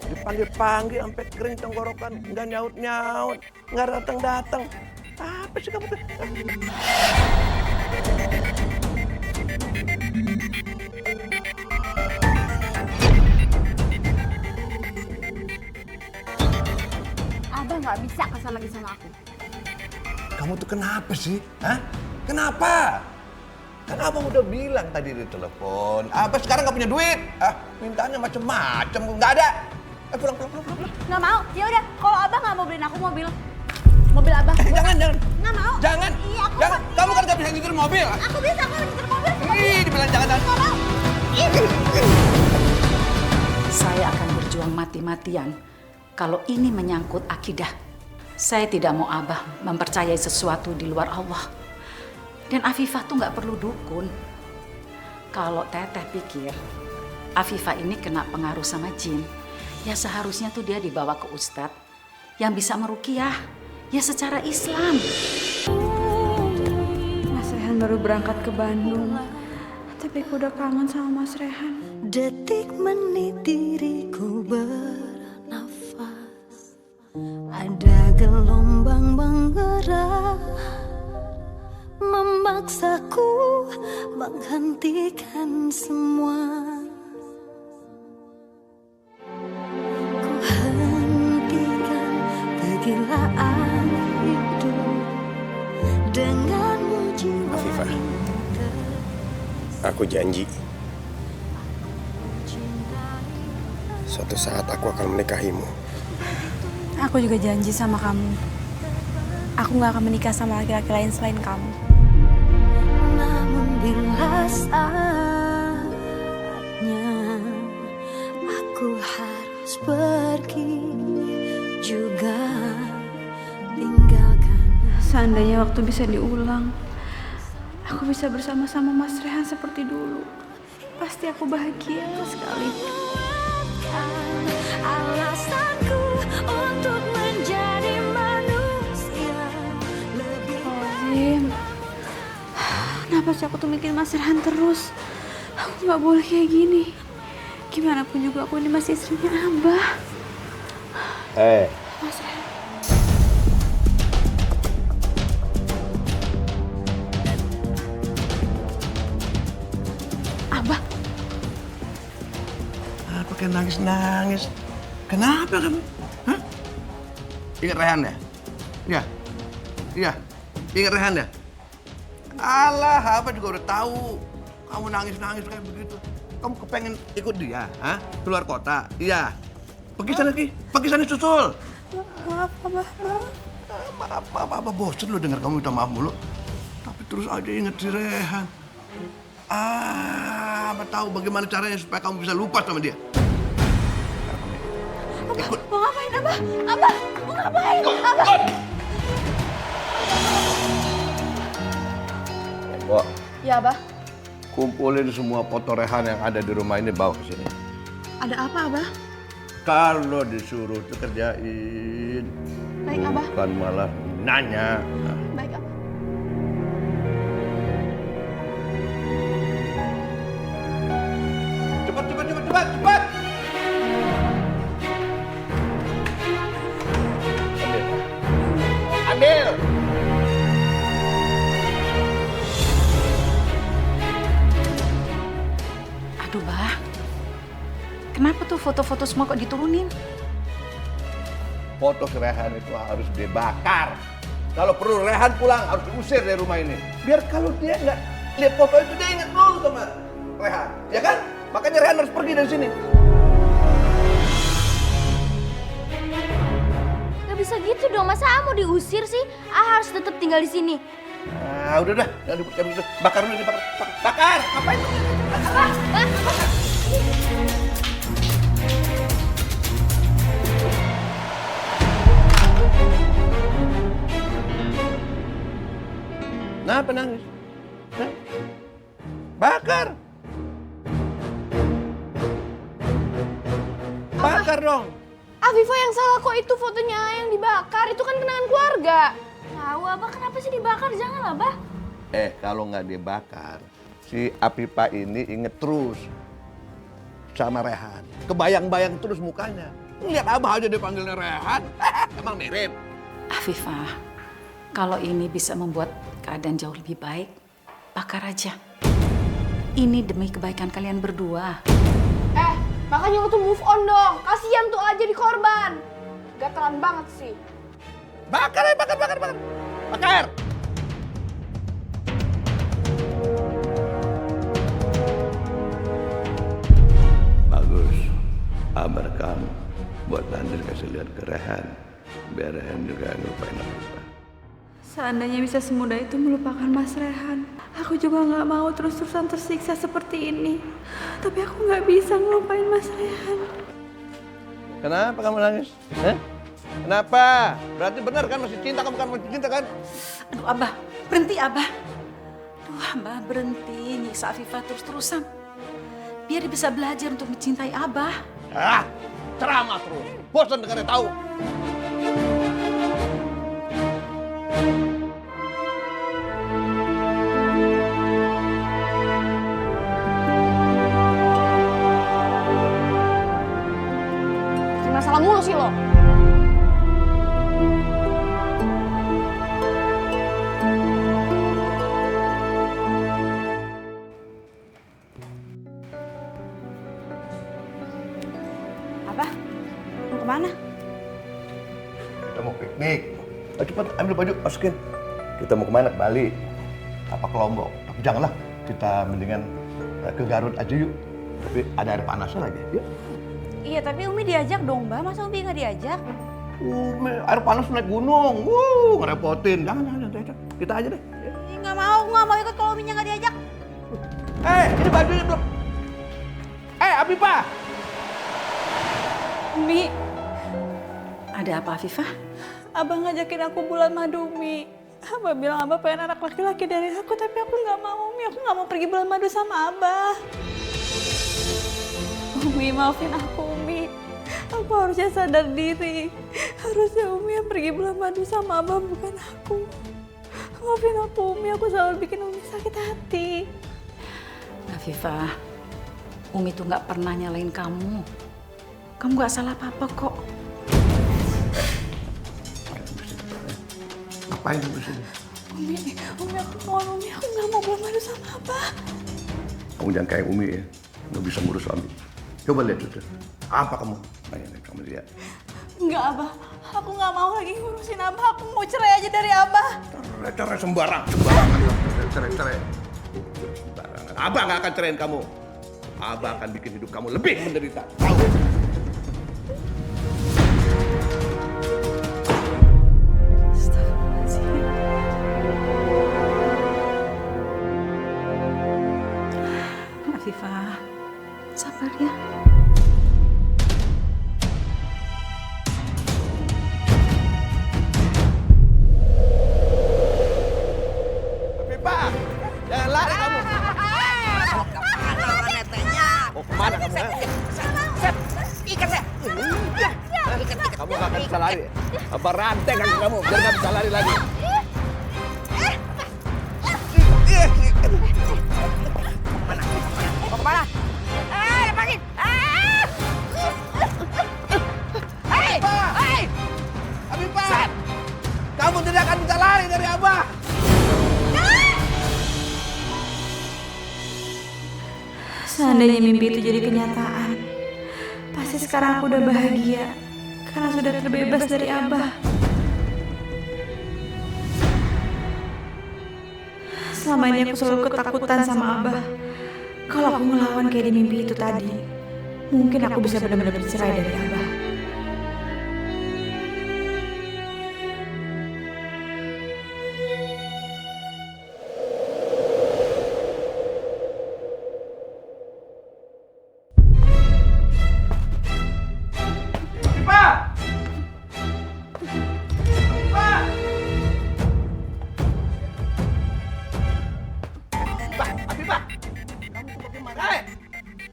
Dipanggil-panggil sampai kering tenggorokan, nggak nyaut-nyaut, nggak datang-datang. Apa sih kamu tuh? Abah nggak bisa kesal lagi sama aku. Kamu tuh kenapa sih? Hah? Kenapa? Kan abang udah bilang tadi di telepon, abang sekarang nggak punya duit. Mintanya macem-macem, nggak ada. Pulang. Nggak mau. Ya udah, kalau abah nggak mau beliin aku mobil abah. Jangan. Nggak mau. Jangan. Iya, aku Jangan. mau. Kamu kan nggak bisa nyetir mobil. Aku bisa, aku nyetir mobil. Ih, dibilang jangan. Nggak mau. Saya akan berjuang mati-matian kalau ini menyangkut akidah. Saya tidak mau Abah mempercayai sesuatu di luar Allah. Dan Afifah tuh nggak perlu dukun. Kalau Teteh pikir Afifah ini kena pengaruh sama jin, ya seharusnya tuh dia dibawa ke ustadz yang bisa meruqyah, ya secara Islam. Mas Rehan baru berangkat ke Bandung, tapi aku udah kangen sama Mas Rehan. Detik menit diriku bernafas, ada gelombang menggerak memaksaku menghentikan semua. Ku hentikan kegilaan hidup denganmu jiwa. Afifah, aku janji suatu saat aku akan menikahimu. Aku juga janji sama kamu. Aku gak akan menikah sama laki-laki lain selain kamu. Namun bila saatnya aku harus pergi juga tinggalkan. Seandainya waktu bisa diulang, aku bisa bersama-sama Mas Rehan seperti dulu. Pasti aku bahagia sekali. Alasanku untuk menjadi manusia lebih Azim, kenapa sih aku tuh mikirin Mas Rehan terus? Aku gak boleh kayak gini. Gimana pun juga aku ini masih istrinya Abah. Mas Rehan. Abah, Apa kayak nangis-nangis? Kenapa kamu? Hah? Ingat Rehan ya? Iya. Ingat Rehan ya? Alah, apa juga udah tahu. Kamu nangis-nangis kayak begitu. Kamu kepengen ikut dia, hah? Keluar kota? Iya. Pergi sana susul. maaf Abah. Apa bosen lo dengar kamu minta maaf mulu. Tapi terus aja inget si Rehan. Apa tahu bagaimana caranya supaya kamu bisa lupa sama dia. Ikut. Mau ngapain abah? Abah, mau ngapain? Abah. Mbok, Ya abah. kumpulin semua foto Rehan yang ada di rumah ini bawa ke sini. Ada apa abah? Kalau disuruh tuh kerjain. Baik, Abah. Bukan malah nanya. Baik abah. Cepat. Ambil. Aduh Bah, kenapa tuh foto-foto semua kok diturunin? Foto si Rehan itu harus dibakar. Kalau perlu Rehan pulang harus diusir dari rumah ini. Biar kalau dia nggak lihat foto itu dia ingat dulu sama Rehan, ya kan? Makanya Rehan harus pergi dari sini. Gak bisa gitu dong, masa mau diusir sih? Harus tetap tinggal di sini. Nah, udah, jangan dibakar. Bakar dulu, dibakar. Bakar, ngapain tuh? Kenapa nangis? Hah? Bakar! Bakar dong! Afifah yang salah kok, itu fotonya yang dibakar. Itu kan kenangan keluarga. Tahu abah, kenapa sih dibakar? Jangan abah. Kalau nggak dibakar, si Afifah ini inget terus sama Rehan. Kebayang-bayang terus mukanya. Lihat Abah aja dipanggilnya Rehan. Emang mirip? Afifah, kalau ini bisa membuat keadaan jauh lebih baik, bakar aja. Ini demi kebaikan kalian berdua. Makanya lu tuh move on dong. Kasian tuh aja di korban. Gatelan banget sih. Bakar ya, bakar. Bakar! Bagus. Abah rekam. Buat nanti kasih lihat ke Rehan. Biar Rehan juga ngelupain Afifah. Seandainya bisa semudah itu melupakan Mas Rehan, aku juga nggak mau terus-terusan tersiksa seperti ini. Tapi aku nggak bisa ngelupain Mas Rehan. Kenapa kamu nangis? Kenapa? Berarti benar kan masih cinta, kamu kan masih cinta kan? Aduh Abah, berhenti Abah. Aduh Abah, berhenti nyiksa Afifah terus-terusan. Biar dia bisa belajar untuk mencintai Abah. Ceramah terus. Bosan dengarnya tahu. Masalah mulu sih lo. Abah, mau kemana? Kita mau piknik. Cepat ambil baju, masukin. Kita mau kemana? Ke Bali. Apa ke Lombok. Tapi janganlah. Kita mendingan ke Garut aja yuk. Tapi ada air panasnya lagi. Yuk. Iya, tapi Umi diajak dong, Mbak. Masa Umi nggak diajak? Air panas naik gunung. Ngerepotin. Jangan. Kita aja deh. Nggak mau, aku nggak mau ikut kalau Uminya nggak diajak. Ini bajunya belum. Afifah. Umi, Ada apa Afifah? Abang ngajakin aku bulan madu, Umi. Abah bilang Abah pengen anak laki-laki dari aku, tapi aku nggak mau, Umi. Aku nggak mau pergi bulan madu sama Abah. Umi, maafin aku, Umi. Aku harusnya sadar diri. Harusnya Umi yang pergi bulan madu sama Abah, bukan aku. Maafin aku, Umi. Aku selalu bikin Umi sakit hati. Afifah, Umi tuh nggak pernah nyalain kamu. Kamu nggak salah apa-apa kok. Ngapain di sini? Umi, aku mohon, Umi. Aku nggak mau bulan madu sama Abah. Kamu jangan kayak Umi ya. Nggak bisa ngurus suami. Coba lihat itu. Apa kamu? Kamu lihat. Enggak, Abah. Aku nggak mau lagi ngurusin Abah. Aku mau cerai aja dari Abah. Cerai sembarangan. Cerai. Sembarangan. Abah nggak akan ceraiin kamu. Abah akan bikin hidup kamu lebih menderita. Tahu? Afifah, sabar ya. Afifah, jangan lari kamu. Mau kemana kamu? Ikat saya. Kamu nggak akan bisa lari. Apa rantai kaki kamu biar nggak bisa lari lagi. Mau kemana? Lepasin! Afifah, kamu tidak akan bisa lari dari Abah. Seandainya mimpi itu jadi kenyataan, pasti sekarang aku udah bahagia karena sudah terbebas dari Abah. Selama ini aku selalu ketakutan sama Abah. Kalau aku ngelawan kayak di mimpi itu tadi, mungkin aku bisa benar-benar bercerai dari Abah.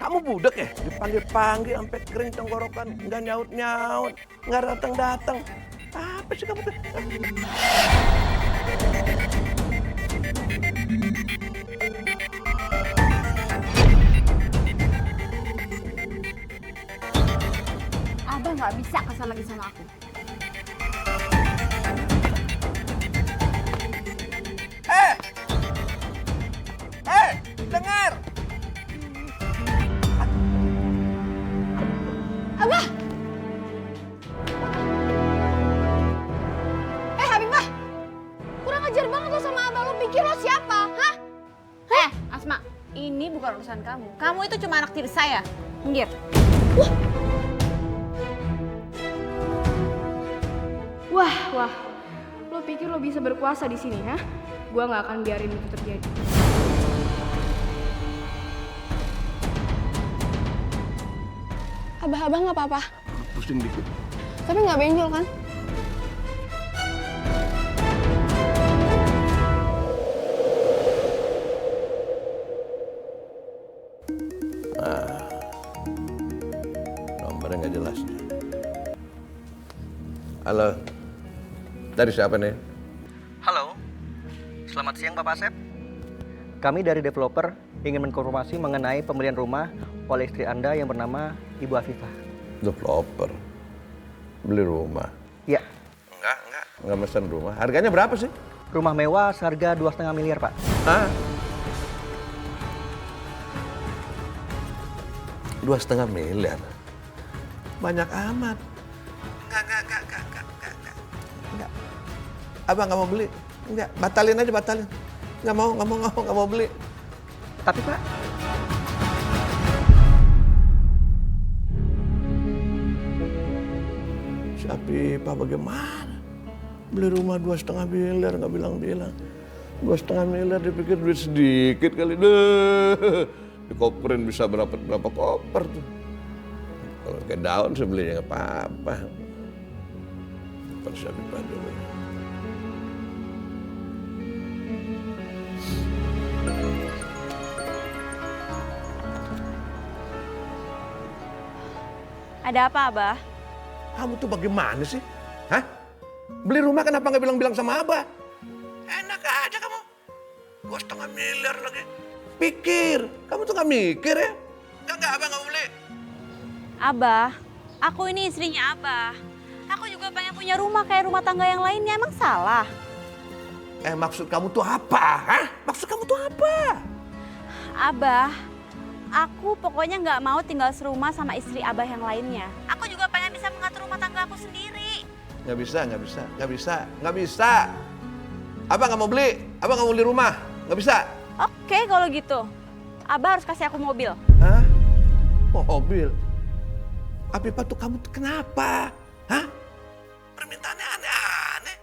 Kamu budek ya? Dipanggil-panggil sampai kering tenggorokan, nggak nyaut-nyaut, nggak datang-datang. Apa sih kamu tuh? Abah nggak bisa kesal lagi sama aku. Dengar! Abah! Habibah! Kurang ajar banget lo sama Abah. Lo pikir lo siapa? Hah? Asma, ini bukan urusan kamu. Kamu itu cuma anak tiri saya. Minggir. Wah. Lo pikir lo bisa berkuasa di sini, ha? Gua nggak akan biarin itu terjadi. Abah nggak apa-apa. Pusing dikit. Tapi nggak benjol kan? Nomornya nggak jelas. Halo. Dari siapa nih? Halo, selamat siang Bapak Asep. Kami dari developer ingin mengkonfirmasi mengenai pembelian rumah oleh istri Anda yang bernama Ibu Afifah. Developer. Beli rumah. Ya, Enggak mesen rumah. Harganya berapa sih? rumah mewah seharga 2,5 miliar Pak. Hah? 2,5 miliar? Banyak amat. Enggak. Abang nggak mau beli. Enggak, batalin aja, batalin. Nggak mau beli. Tapi Pak, Si Afifah bagaimana? Beli rumah 2,5 miliar, nggak bilang-bilang. 2,5 miliar dipikir duit sedikit kali. Deh, dikoperin bisa berapa koper tuh. Kalau kayak daun saya beli nggak apa-apa. Terus Afifah dulu. Ada apa, Abah? Kamu tuh bagaimana sih? Hah? Beli rumah kenapa nggak bilang-bilang sama Abah? Enak aja kamu. 2,5 miliar lagi. Pikir, kamu tuh nggak mikir ya? Enggak, Abah nggak mau beli. Abah, aku ini istrinya Abah. Aku juga pengen punya rumah kayak rumah tangga yang lainnya. Emang salah? Maksud kamu tuh apa? Hah? Maksud kamu tuh apa? Abah, aku pokoknya nggak mau tinggal serumah sama istri Abah yang lainnya. Aku juga pengen bisa mengatur rumah tangga aku sendiri. Nggak bisa. Abah nggak mau beli. Abah nggak mau beli rumah. Nggak bisa. Oke, kalau gitu. Abah harus kasih aku mobil. Hah? Mobil? Afifah tuh kamu tuh kenapa? Hah? Permintaannya aneh-aneh.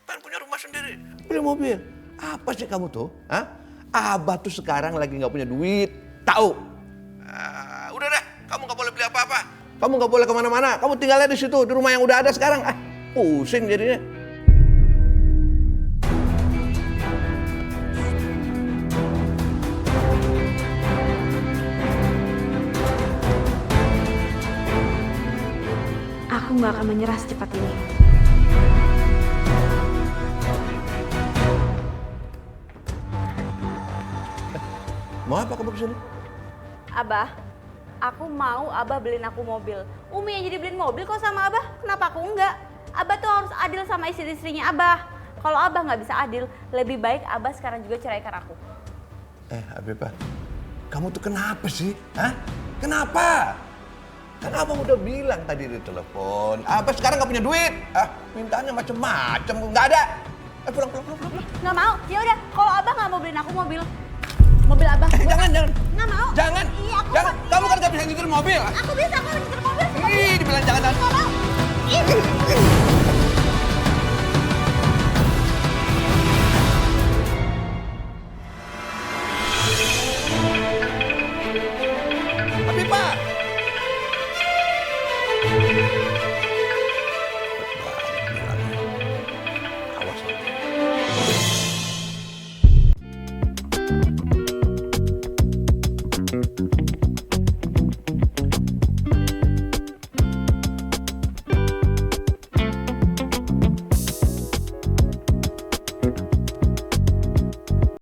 Pengen punya rumah sendiri, beli mobil. Apa sih kamu tuh? Hah? Abah tuh sekarang lagi nggak punya duit. Tahu? Udah deh, kamu nggak boleh beli apa-apa. Kamu nggak boleh kemana-mana. Kamu tinggalnya di situ, di rumah yang udah ada sekarang. Pusing jadinya. Aku nggak akan menyerah secepat ini. Mau apa kamu kesini? Abah, aku mau Abah beliin aku mobil. Umi yang jadi beliin mobil kok sama Abah, kenapa aku enggak? Abah tuh harus adil sama istri-istrinya Abah. Kalau Abah nggak bisa adil, lebih baik Abah sekarang juga ceraikan aku. Afifah, kamu tuh kenapa sih? Hah? Kenapa? Kan abang udah bilang tadi di telepon, Abah sekarang nggak punya duit. Mintaannya macem-macem, nggak ada. Pulang. Nggak mau, ya udah. Kalau Abah nggak mau beliin aku mobil Abah. Jangan. Nggak mau. Jangan. Iya, aku Jangan. mau. Kamu kan nggak bisa nyetir mobil. Aku bisa, aku nyetir mobil. Ih, dibilang jangan.